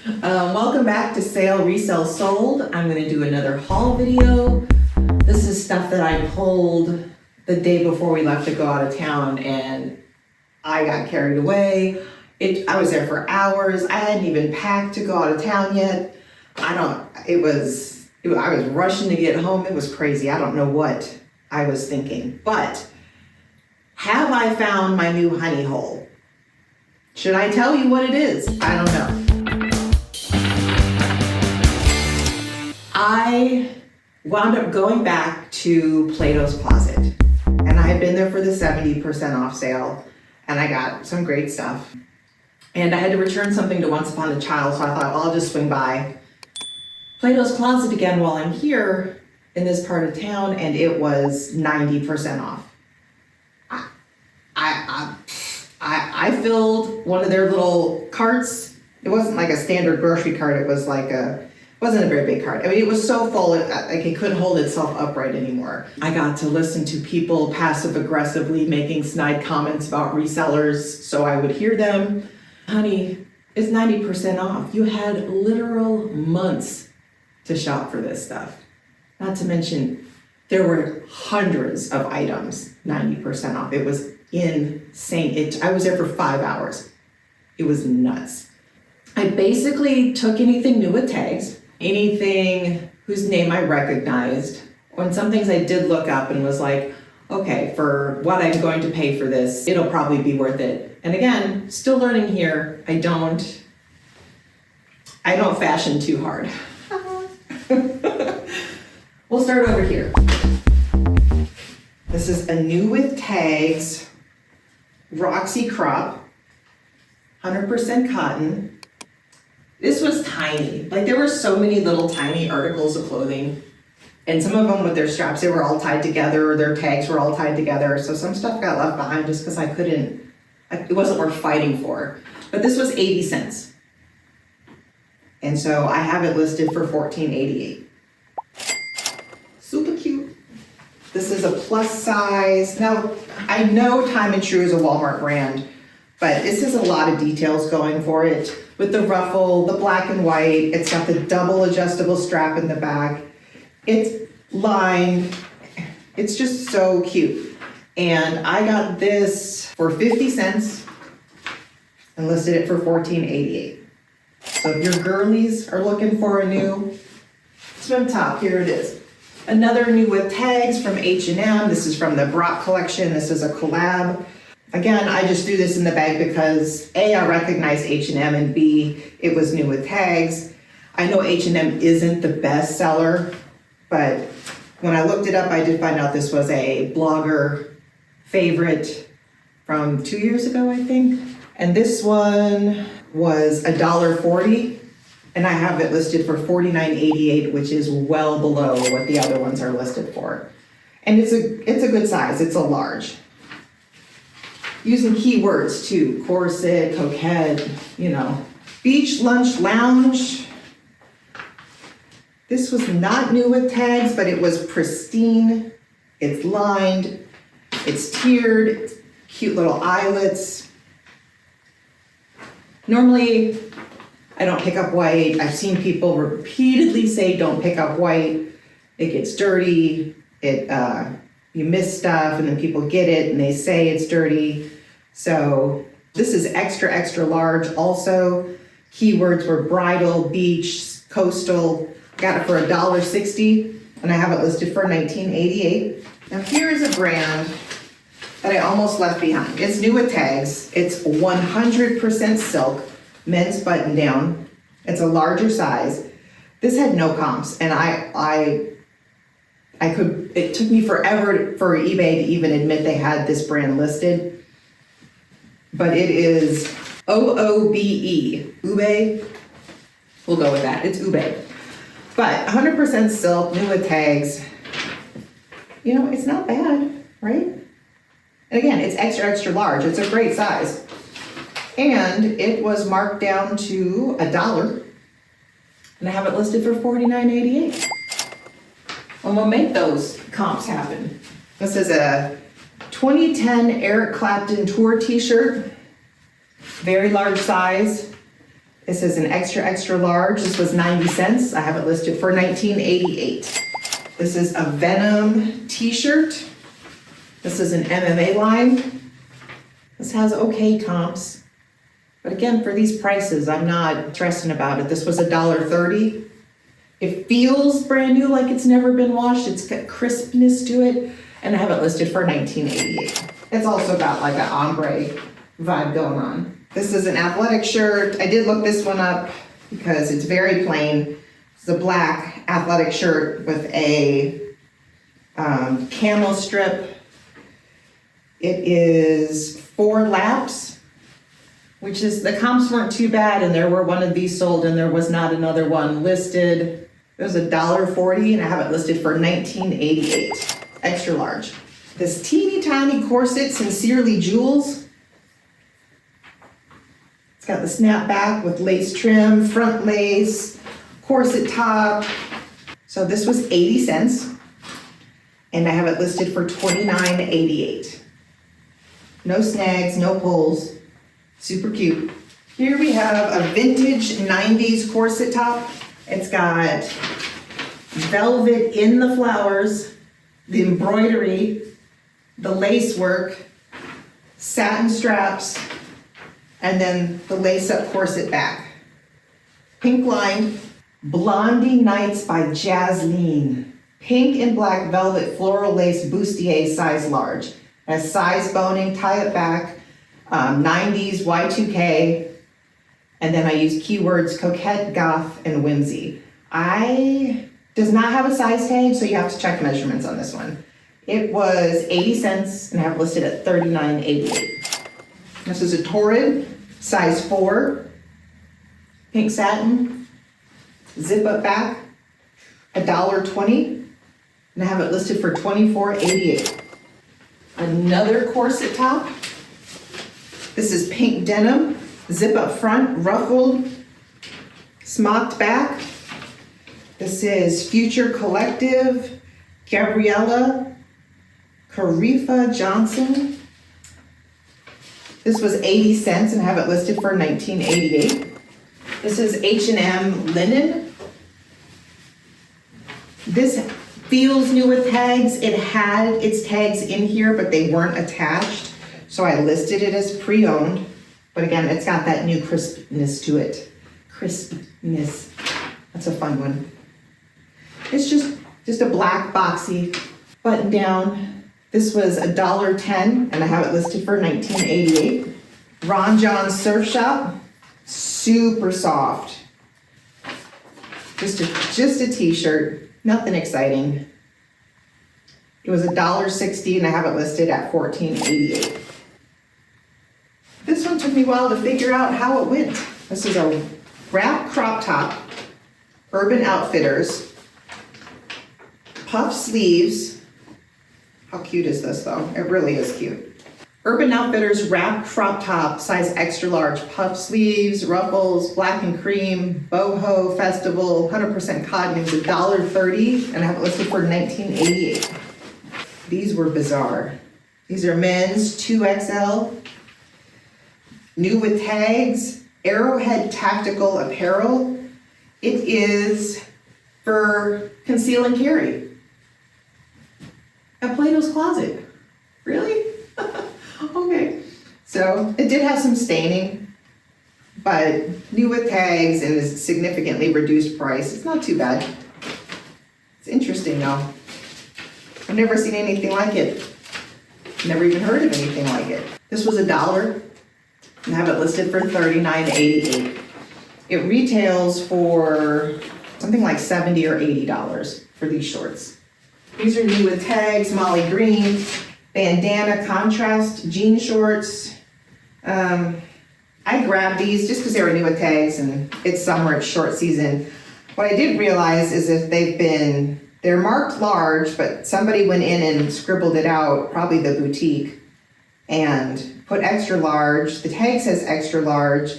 Welcome back to Sale, Resell, Sold. I'm going to do another haul video. This is stuff that I pulled the day before we left to go out of town, and I got carried away. I was there for hours. I hadn't even packed to go out of town yet. I was rushing to get home. It was crazy. I don't know what I was thinking. But have I found my new honey hole? Should I tell you what it is? I don't know. I wound up going back to Plato's Closet, and I had been there for the 70% off sale, and I got some great stuff. And I had to return something to Once Upon a Child, so I thought, well, I'll just swing by Plato's Closet again while I'm here in this part of town, and it was 90% off. I filled one of their little carts. It wasn't like a standard grocery cart. It was like wasn't a very big cart. I mean, it was so full, it couldn't hold itself upright anymore. I got to listen to people passive aggressively making snide comments about resellers, so I would hear them. Honey, it's 90% off. You had literal months to shop for this stuff. Not to mention, there were hundreds of items 90% off. It was insane. I was there for 5 hours. It was nuts. I basically took anything new with tags, anything whose name I recognized, and some things I did look up and was like, okay, for what I'm going to pay for this, it'll probably be worth it. And again, still learning here, I don't fashion too hard. We'll start over here. This is a new with tags, Roxy crop, 100% cotton. This was tiny. Like, there were so many little tiny articles of clothing, and some of them with their straps, they were all tied together, or their tags were all tied together. So some stuff got left behind just because it wasn't worth fighting for. But this was 80 cents. And so I have it listed for $14.88. Super cute. This is a plus size. Now, I know Time and True is a Walmart brand, but this has a lot of details going for it. With the ruffle, the black and white, it's got the double adjustable strap in the back. It's lined. It's just so cute. And I got this for 50 cents and listed it for $14.88. So if your girlies are looking for a new swim top, here it is. Another new with tags from H&M. This is from the Brock collection. This is a collab. Again, I just threw this in the bag because A, I recognize H&M, and B, it was new with tags. I know H&M isn't the best seller, but when I looked it up, I did find out this was a blogger favorite from 2 years ago, I think. And this one was $1.40, and I have it listed for $49.88, which is well below what the other ones are listed for. And it's a good size. It's a large. Using keywords too: corset, coquette, beach, lunch, lounge. This was not new with tags, but it was pristine. It's lined, it's tiered, cute little eyelets. Normally, I don't pick up white. I've seen people repeatedly say don't pick up white. It gets dirty, you miss stuff, and then people get it and they say it's dirty. So this is extra, extra large. Also, keywords were bridal, beach, coastal. Got it for $1.60, and I have it listed for $19.88. Now here is a brand that I almost left behind. It's new with tags. It's 100% silk, men's button down. It's a larger size. This had no comps, and it took me forever for eBay to even admit they had this brand listed. But it is OOBE. Ube? We'll go with that. It's Ube. But 100% silk, new with tags. It's not bad, right? And again, it's extra, extra large. It's a great size. And it was marked down to $1. And I have it listed for $49.88. And we'll make those comps happen. This is a 2010 Eric Clapton tour t-shirt, very large size. This is an extra, extra large. This was 90 cents. I have it listed for $19.88. This is a Venom t-shirt. This is an MMA line. This has okay comps. But again, for these prices, I'm not stressing about it. This was $1.30. It feels brand new, like it's never been washed. It's got crispness to it. And I have it listed for $19.88. It's also got like an ombre vibe going on. This is an athletic shirt. I did look this one up because it's very plain. It's a black athletic shirt with a camo strip. It is 4 laps, which is, the comps weren't too bad, and there were one of these sold and there was not another one listed. It was $1.40 and I have it listed for $19.88, extra large. This teeny tiny corset, Sincerely Jules. It's got the snap back with lace trim, front lace, corset top. So this was 80 cents and I have it listed for $29.88. No snags, no pulls, super cute. Here we have a vintage 90s corset top. It's got velvet in the flowers, the embroidery, the lace work, satin straps, and then the lace-up corset back. Pink lined, Blondie Nights by Jasleen. Pink and black velvet floral lace bustier, size large. Has size boning, tie it back, 90s, Y2K, and then I use keywords coquette, goth, and whimsy. Does not have a size tag, so you have to check measurements on this one. It was 80 cents and I have listed at $39.88. This is a Torrid, size 4, pink satin, zip up back, $1.20, and I have it listed for $24.88. Another corset top. This is pink denim, zip up front, ruffled, smocked back. This is Future Collective, Gabriella Carifa Johnson. This was 80 cents and I have it listed for $19.88. This is H&M linen. This feels new with tags. It had its tags in here, but they weren't attached. So I listed it as pre-owned. But again, it's got that new crispness to it. Crispness. That's a fun one. It's just a black boxy button down. This was $1.10 and I have it listed for $19.88. Ron John Surf Shop. Super soft. Just a t-shirt. Nothing exciting. It was $1.60 and I have it listed at $14.88. This one took me a while to figure out how it went. This is a wrap crop top, Urban Outfitters, puff sleeves. How cute is this though? It really is cute. Urban Outfitters wrap crop top, size extra large, puff sleeves, ruffles, black and cream, boho festival, 100% cotton. It was $1.30 and I have it listed for $19.88. These were bizarre. These are men's 2XL, new with tags, Arrowhead Tactical Apparel. It is for conceal and carry. At Plato's Closet. Really? Okay. So it did have some staining, but new with tags and is significantly reduced price. It's not too bad. It's interesting though. I've never seen anything like it. Never even heard of anything like it. This was $1 and I have it listed for $39.88. It retails for something like $70 or $80 for these shorts. These are new with tags, Molly Green, bandana contrast jean shorts. I grabbed these just because they were new with tags and it's summer, it's short season. What I didn't realize is if they're marked large, but somebody went in and scribbled it out, probably the boutique, and put extra large. The tag says extra large,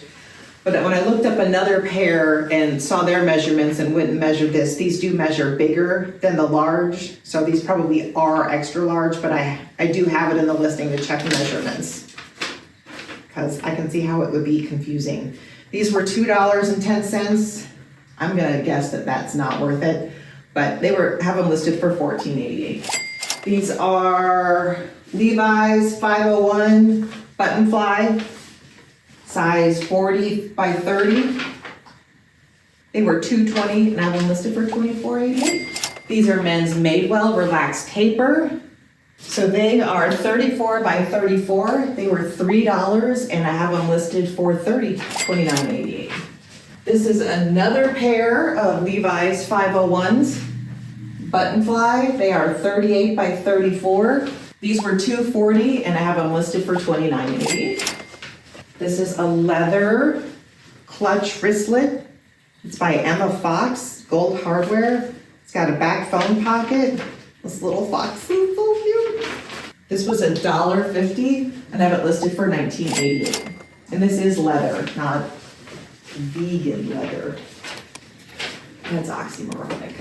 but when I looked up another pair and saw their measurements and went and measured this, these do measure bigger than the large. So these probably are extra large, but I do have it in the listing to check measurements because I can see how it would be confusing. These were $2.10. I'm gonna guess that that's not worth it, but have them listed for $14.88. These are Levi's 501 button fly, size 40 by 30. They were $2.20 and I have them listed for $24.88. These are men's Madewell Relaxed Taper. So they are 34 by 34. They were $3 and I have them listed for $29.88. This is another pair of Levi's 501s, button fly. They are 38 by 34. These were $2.40 and I have them listed for $29.88. This is a leather clutch wristlet. It's by Emma Fox, gold hardware. It's got a back phone pocket. This little fox is so cute. This was $1.50 and I have it listed for $19.88. And this is leather, not vegan leather. That's oxymoronic.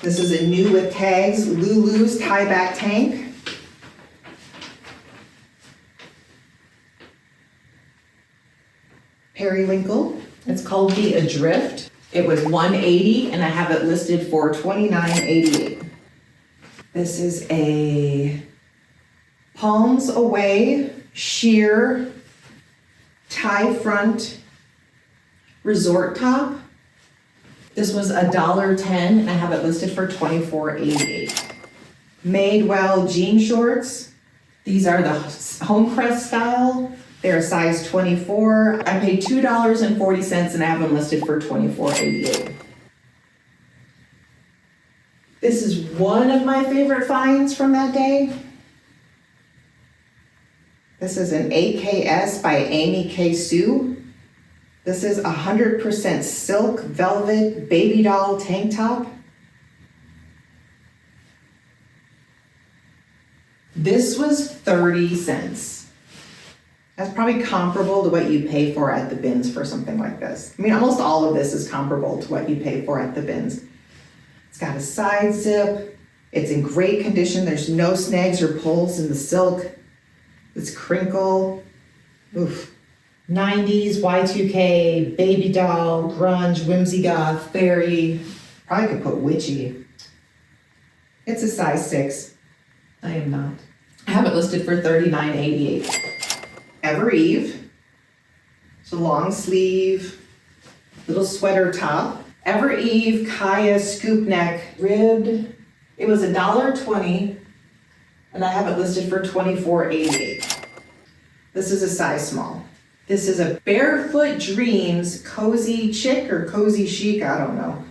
This is a new with tags, Lulu's tie back tank. Periwinkle. It's called the Adrift. It was $1.80 and I have it listed for $29.88. This is a Palms Away sheer tie front resort top. This was $1.10 and I have it listed for $24.88. Madewell jean shorts. These are the Homecrest style. They're a size 24. I paid $2.40 and I have them listed for $24.88. This is one of my favorite finds from that day. This is an AKS by Amy K. Sue. This is 100% silk velvet baby doll tank top. This was 30 cents. That's probably comparable to what you pay for at the bins for something like this. I mean, almost all of this is comparable to what you pay for at the bins. It's got a side zip. It's in great condition. There's no snags or pulls in the silk. It's crinkle. Oof. 90s, Y2K, baby doll, grunge, whimsy goth, fairy. Probably could put witchy. It's a size 6. I am not. I have it listed for $39.88. Ever Eve. It's a long sleeve, little sweater top. Ever Eve Kaya scoop neck ribbed. It was $1.20 and I have it listed for $24.88. This is a size small. This is a Barefoot Dreams cozy chic or cozy chic, I don't know.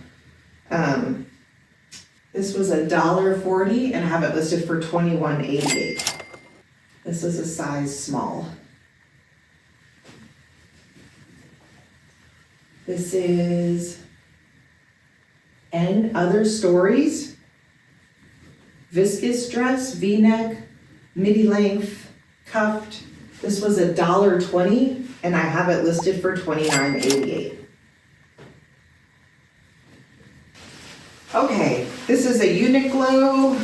This was $1.40 and I have it listed for $21.88. This is a size small. This is And Other Stories. Viscous dress, V-neck, midi length, cuffed. This was $1.20 and I have it listed for $29.88. Okay, this is a Uniqlo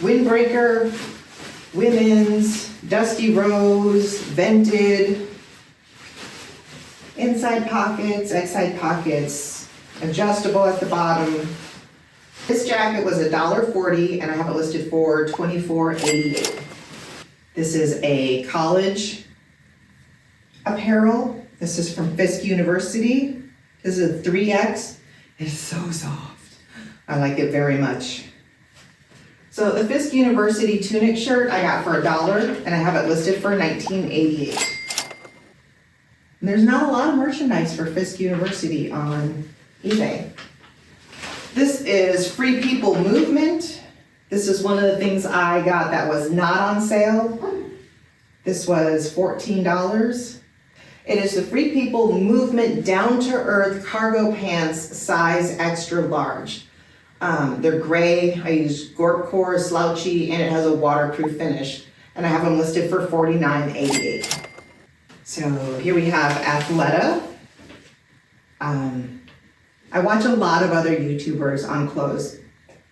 windbreaker, women's, dusty rose, vented, inside pockets, outside pockets, adjustable at the bottom. This jacket was $1.40 and I have it listed for $24.88. This is a college apparel. This is from Fisk University. This is a 3X. It's so soft. I like it very much. So the Fisk University tunic shirt I got for $1 and I have it listed for $19.88. And there's not a lot of merchandise for Fisk University on eBay. This is Free People Movement. This is one of the things I got that was not on sale. This was $14. It is the Free People Movement Down to Earth cargo pants, size extra large. They're gray. I use Gorpcore slouchy and it has a waterproof finish. And I have them listed for $49.88. So here we have Athleta. I watch a lot of other YouTubers on clothes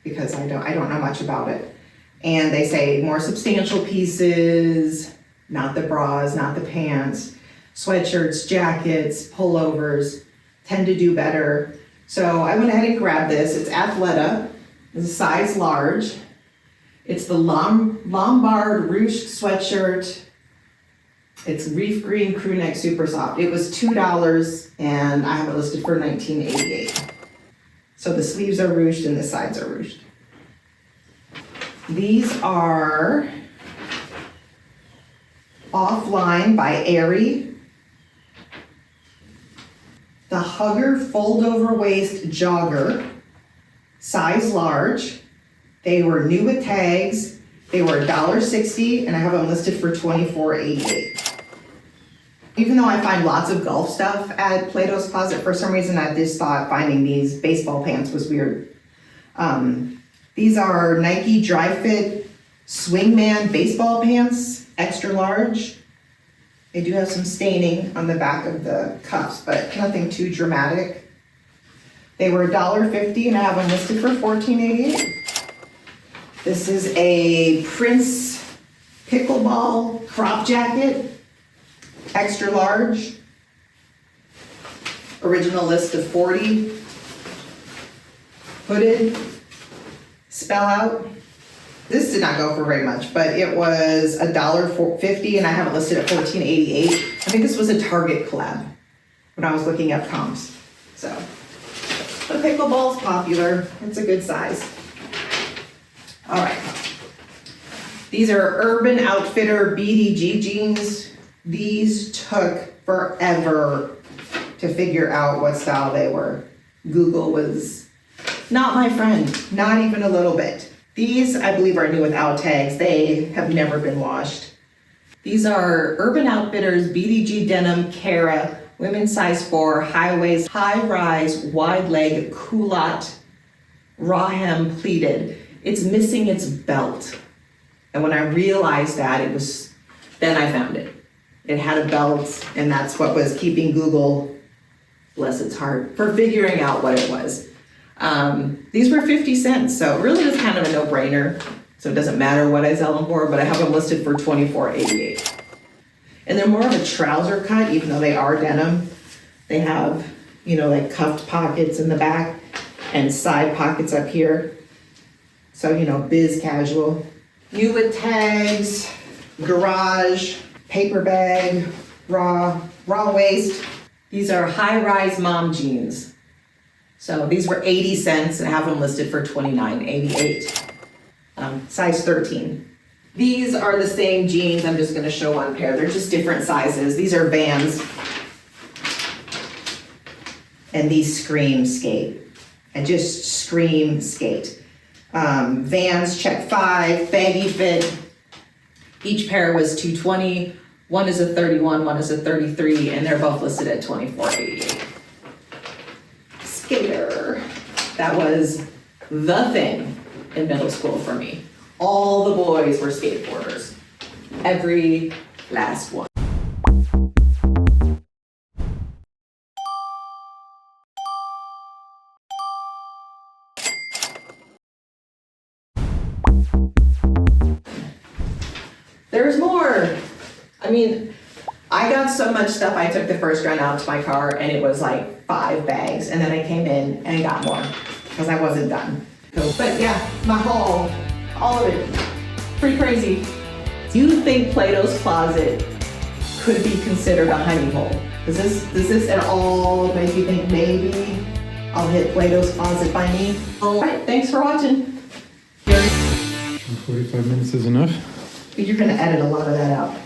because I don't know much about it. And they say more substantial pieces, not the bras, not the pants. sweatshirts, jackets, pullovers tend to do better. So I went ahead and grabbed this. It's Athleta, it's a size large. It's the Lombard ruched sweatshirt. It's reef green crew neck super soft. It was $2 and I have it listed for $19.88. So the sleeves are ruched and the sides are ruched. These are Offline by Aerie. The Hugger fold over waist jogger, size large. They were new with tags. They were $1.60 and I have them listed for $24.88. Even though I find lots of golf stuff at Plato's Closet, for some reason I just thought finding these baseball pants was weird. These are Nike Dry Fit Swingman baseball pants, extra large. They do have some staining on the back of the cuffs, but nothing too dramatic. They were $1.50 and I have them listed for $14.88. This is a Prince pickleball crop jacket, extra large. Original list of 40. Hooded, spell out. This did not go for very much, but it was $1.50 and I have it listed at $14.88. I think this was a Target collab when I was looking up comps. So, the pickleball's popular. It's a good size. All right. These are Urban Outfitter BDG jeans. These took forever to figure out what style they were. Google was not my friend, not even a little bit. These, I believe, are new without tags. They have never been washed. These are Urban Outfitters BDG Denim Cara, women's size 4, high waist, high rise, wide leg, culotte, raw hem pleated. It's missing its belt. And when I realized that, then I found it. It had a belt, and that's what was keeping Google, bless its heart, for figuring out what it was. These were 50 cents, so it really is kind of a no-brainer. So it doesn't matter what I sell them for, but I have them listed for $24.88. And they're more of a trouser cut, even though they are denim. They have, like cuffed pockets in the back and side pockets up here. So, biz casual. New with tags, garage, paper bag, raw waist. These are high-rise mom jeans. So these were 80 cents and I have them listed for $29.88. Size 13. These are the same jeans. I'm just gonna show one pair. They're just different sizes. These are Vans. And these scream skate. And just scream skate. Vans check 5, baggy fit. Each pair was $2.20. One is a 31, one is a 33, and they're both listed at $24.88. Skater. That was the thing in middle school for me. All the boys were skateboarders. Every last one. There's more. I got so much stuff, I took the first run out to my car and it was like 5 bags. And then I came in and got more because I wasn't done. But yeah, my haul, all of it, pretty crazy. Do you think Plato's Closet could be considered a honey hole? Does this at all make you think maybe I'll hit Plato's Closet by me? All right, thanks for watching. 45 minutes is enough. You're gonna edit a lot of that out.